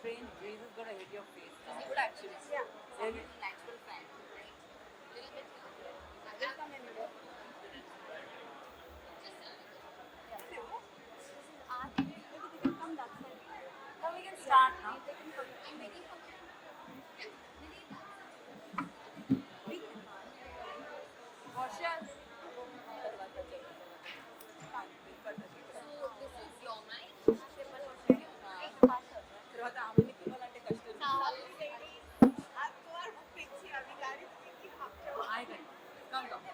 strange breeze is gonna hit your face. It's good actually. Yeah. And natural fan. Little bit. I'll come in a minute. Now we can start now. Worship. తర్వాత ఆమెకి ఇవ్వాలంటే కష్టం. ఆగండి. Come, come.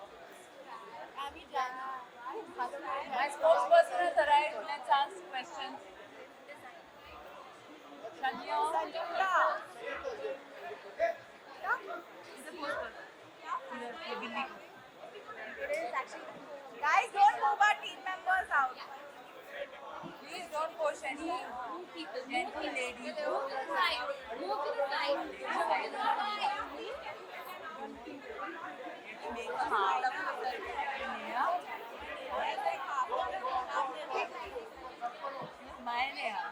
My spokesperson has arrived. Let's ask questions. Shania. Is the spokesperson? Guys, don't move our team members out. Please don't push any gentle ladies. Move to the side. Move to the side. Make a heart up for Neha. Smile, Neha.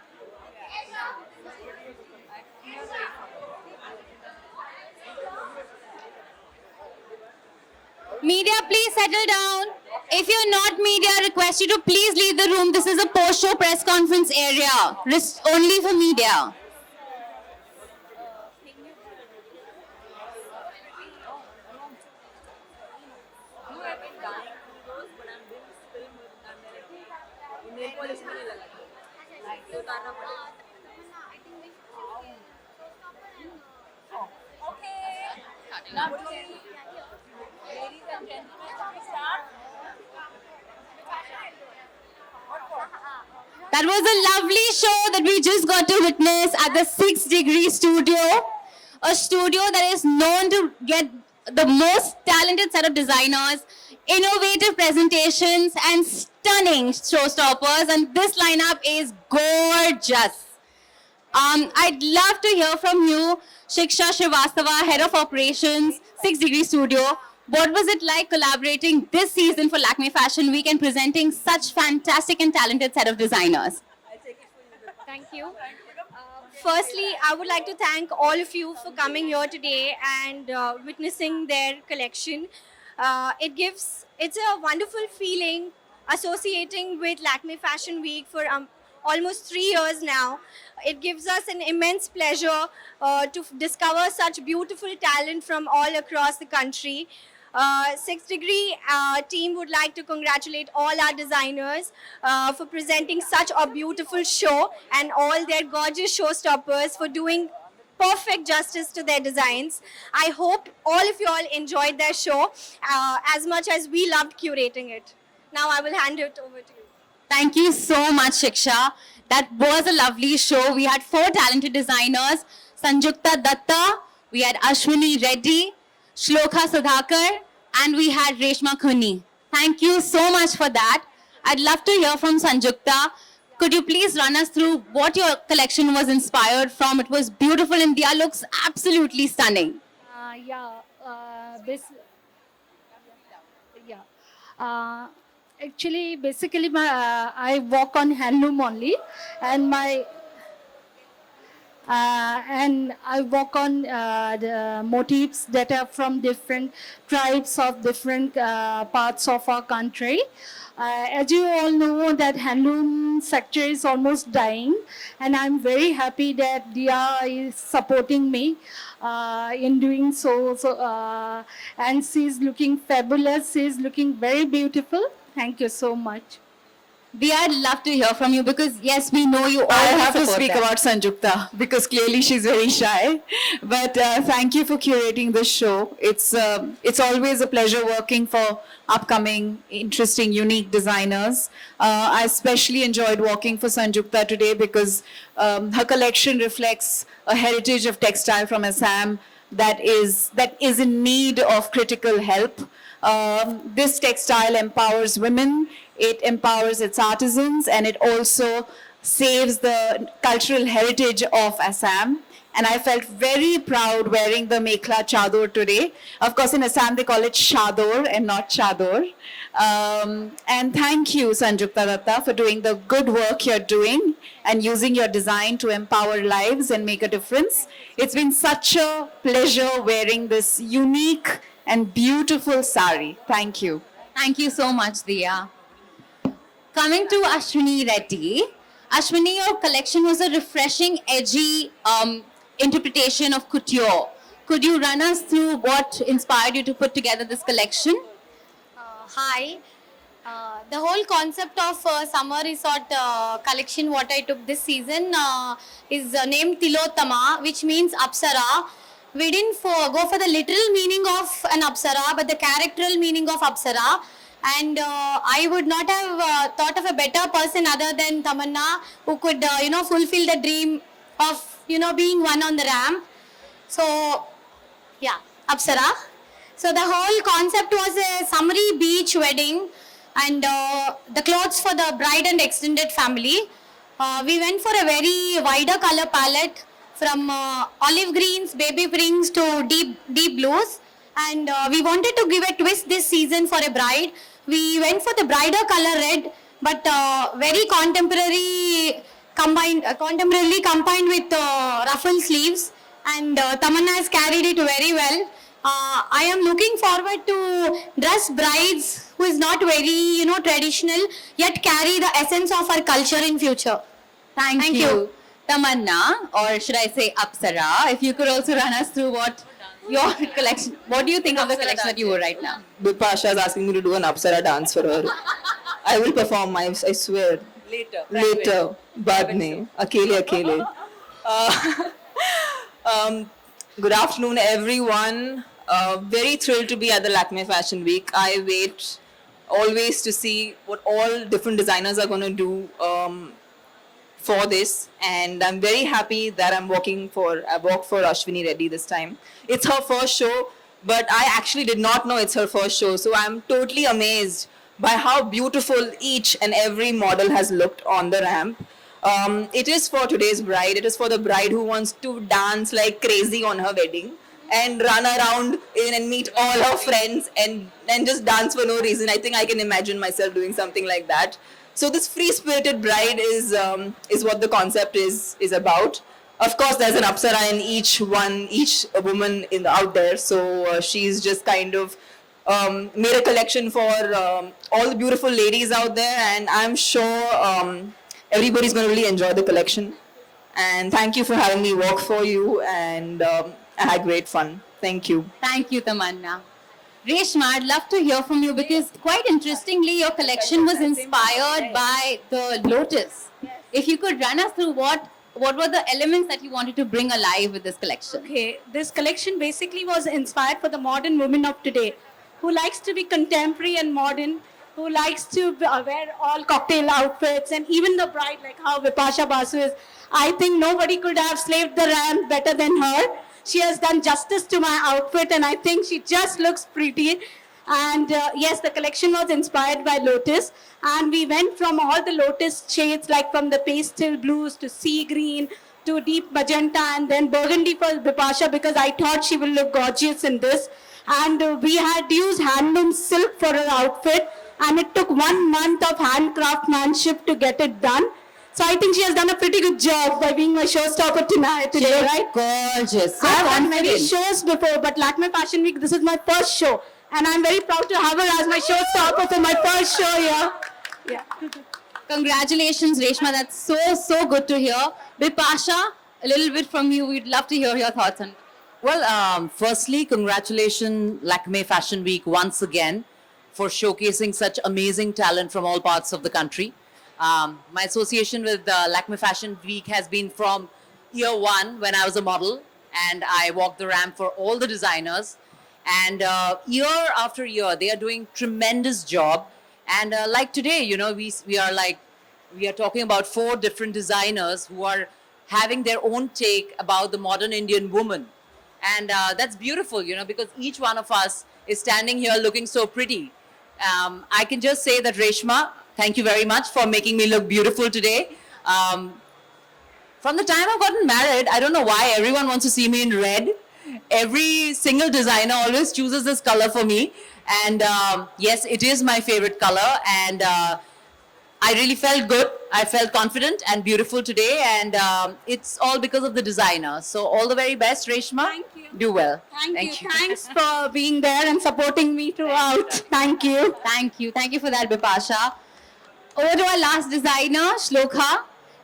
I feel great for you. Media, please settle down. If you're not media, I request you to please leave the room. This is a post-show press conference area. Only for media. You have been dying to do those, but I'm doing this film with I'm directing. Nail polish करने लगा था. Like ये उतारना पड़ेगा. Okay. Lovely. Ladies and gentlemen, shall we start? That was a lovely show that we just got to witness at the 6 Degree Studio. A studio that is known to get the most talented set of designers, innovative presentations, and stunning showstoppers. And this lineup is gorgeous. I'd love to hear from you, Shiksha Srivastava, Head of Operations, 6 Degree Studio. What was it like collaborating this season for Lakme Fashion Week and presenting such fantastic and talented set of designers? Thank you. Firstly, I would like to thank all of you for coming here today and witnessing their collection. It's a wonderful feeling associating with Lakme Fashion Week for almost 3 years now. It gives us an immense pleasure to discover such beautiful talent from all across the country. 6 Degree team would like to congratulate all our designers for presenting such a beautiful show and all their gorgeous showstoppers for doing perfect justice to their designs. I hope all of you all enjoyed their show as much as we loved curating it. Now I will hand it over to you. Thank you so much, Shiksha. That was a lovely show. We had 4 talented designers, Sanjukta Datta, we had Ashwini Reddy, Shloka Sudhakar, and we had Reshma Khuni. Thank you so much for that. I'd love to hear from Sanjukta. Could you please run us through what your collection was inspired from? It was beautiful. India looks absolutely stunning. Actually, basically, I walk on handloom only, and and I work on the motifs that are from different tribes of different parts of our country. As you all know, that handloom sector is almost dying, and I'm very happy that Dia is supporting me in doing so. And she's looking fabulous. She's looking very beautiful. Thank you so much. I'd love to hear from you because, yes, we know you all I have to speak them. about Sanjukta because clearly she's very shy. But thank you for curating this show. It's always a pleasure working for upcoming, interesting, unique designers. I especially enjoyed working for Sanjukta today because her collection reflects a heritage of textile from Assam that is in need of critical help. This textile empowers women. it empowers its artisans, and it also saves the cultural heritage of Assam. And I felt very proud wearing the Mekhla Chador today. Of course, in Assam, they call it Shador and not Chador. And thank you, Sanjukta Datta, for doing the good work you're doing and using your design to empower lives and make a difference. It's been such a pleasure wearing this unique and beautiful sari. Thank you. Thank you so much, Diya. Coming to Ashwini Reddy. Ashwini, your collection was a refreshing, edgy interpretation of couture. Could you run us through what inspired you to put together this collection? Hi. The whole concept of summer resort collection what I took this season is named Tilottama, which means Apsara. We didn't go for the literal meaning of an Apsara, but the characteral meaning of Apsara. And I would not have thought of a better person other than Tamanna, who could, fulfill the dream of, being one on the ramp. So, yeah, Apsara. So the whole concept was a summery beach wedding, and the clothes for the bride and extended family. We went for a very wider color palette, from olive greens, baby pinks to deep blues. And we wanted to give a twist this season for a bride. We went for the brighter color red, but very contemporarily combined with ruffle sleeves. And Tamanna has carried it very well. I am looking forward to dress brides who is not very, traditional, yet carry the essence of our culture in future. Thank you. Tamanna, or should I say Apsara, if you could also run us through what your collection, what do you think of the collection that you wear right now? Bipasha is asking me to do an Apsara dance for her. I will perform, I swear. Later. Baad mein. Akele. Good afternoon, everyone. Very thrilled to be at the Lakme Fashion Week. I wait always to see what all different designers are going to do for this, and I'm very happy that I walk for Ashwini Reddy this time. It's her first show, but I actually did not know it's her first show, so I'm totally amazed by how beautiful each and every model has looked on the ramp. It is for today's bride. It is for the bride who wants to dance like crazy on her wedding and run around and meet all her friends and just dance for no reason. I think I can imagine myself doing something like that. So this free-spirited bride is what the concept is about. Of course, there's an Apsara in each woman out there. So she's just kind of made a collection for all the beautiful ladies out there, and I'm sure everybody's going to really enjoy the collection. And thank you for having me work for you, and I had great fun. Thank you. Thank you, Tamanna. Reshma, I'd love to hear from you because quite interestingly, your collection was inspired by the lotus. If you could run us through what were the elements that you wanted to bring alive with this collection? Okay, this collection basically was inspired for the modern woman of today, who likes to be contemporary and modern, who likes to wear all cocktail outfits, and even the bride, like how Bipasha Basu is. I think nobody could have slaved the ramp better than her. She has done justice to my outfit, and I think she just looks pretty. And yes, the collection was inspired by lotus, and we went from all the lotus shades, like from the pastel blues to sea green to deep magenta, and then burgundy for Bipasha, because I thought she will look gorgeous in this. And we had used handloom silk for her outfit, and it took 1 month of hand craftsmanship to get it done. So I think she has done a pretty good job by being my showstopper today, right? Gorgeous. So I've done many confident. shows before, but Lakme Fashion Week, this is my first show. And I'm very proud to have her as my showstopper for my first show here. Yeah. Congratulations, Reshma. That's so good to hear. Bipasha, a little bit from you. We'd love to hear your thoughts on it. Well, firstly, congratulations Lakme Fashion Week once again for showcasing such amazing talent from all parts of the country. My association with Lakme Fashion Week has been from year one when I was a model and I walked the ramp for all the designers. And year after year, they are doing tremendous job. And like today, we are talking about 4 different designers who are having their own take about the modern Indian woman. And that's beautiful, because each one of us is standing here looking so pretty. I can just say that, Reshma, thank you very much for making me look beautiful today. From the time I've gotten married, I don't know why everyone wants to see me in red. Every single designer always chooses this color for me. And yes, it is my favorite color. And I really felt good. I felt confident and beautiful today. And it's all because of the designer. So all the very best, Reshma. Thank you. Do well. Thank you. Thanks for being there and supporting me throughout. Thank you. Thank you. Thank you for that, Bipasha. Over to our last designer, Shloka.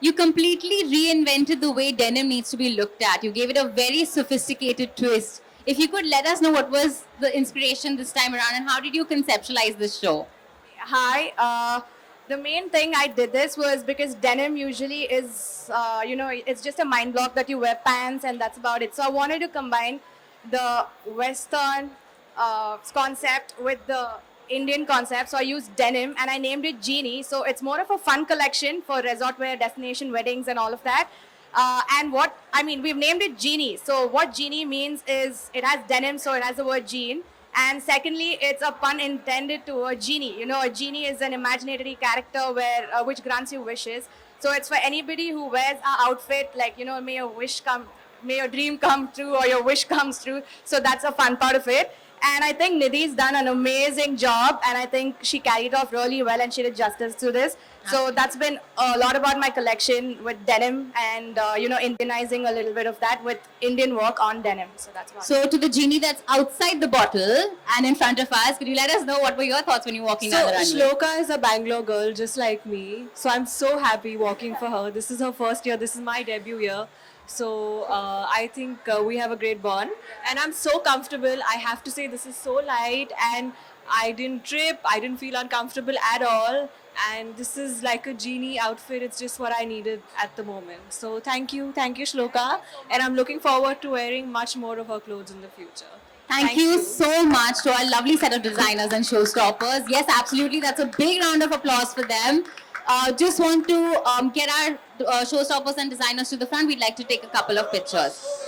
You completely reinvented the way denim needs to be looked at. You gave it a very sophisticated twist. If you could let us know what was the inspiration this time around and how did you conceptualize this show? Hi. The main thing I did this was because denim usually is, it's just a mind block that you wear pants and that's about it. So I wanted to combine the Western concept with the Indian concept. So I used denim and I named it Genie. So it's more of a fun collection for resort wear, destination weddings and all of that. We've named it Genie. So what Genie means is it has denim, so it has the word gene. And secondly, it's a pun intended to a genie. You know, a genie is an imaginary character which grants you wishes. So it's for anybody who wears an outfit like, may your dream come true or your wish comes true. So that's a fun part of it. And I think Nidhi's done an amazing job and I think she carried off really well and she did justice to this. So that's been a lot about my collection with denim and, Indianizing a little bit of that with Indian work on denim. So that's one. So to the genie that's outside the bottle and in front of us, could you let us know what were your thoughts when you were walking down the runway? Shloka is a Bangalore girl just like me. So I'm so happy walking for her. This is her first year. This is my debut year. So I think we have a great bond and I'm so comfortable. I have to say this is so light and I didn't trip. I didn't feel uncomfortable at all. And this is like a genie outfit. It's just what I needed at the moment. So thank you Shloka. And I'm looking forward to wearing much more of her clothes in the future. Thank you so much to our lovely set of designers and showstoppers. Yes, absolutely. That's a big round of applause for them. Just want to get our showstoppers and designers to the front. We'd like to take a couple of pictures.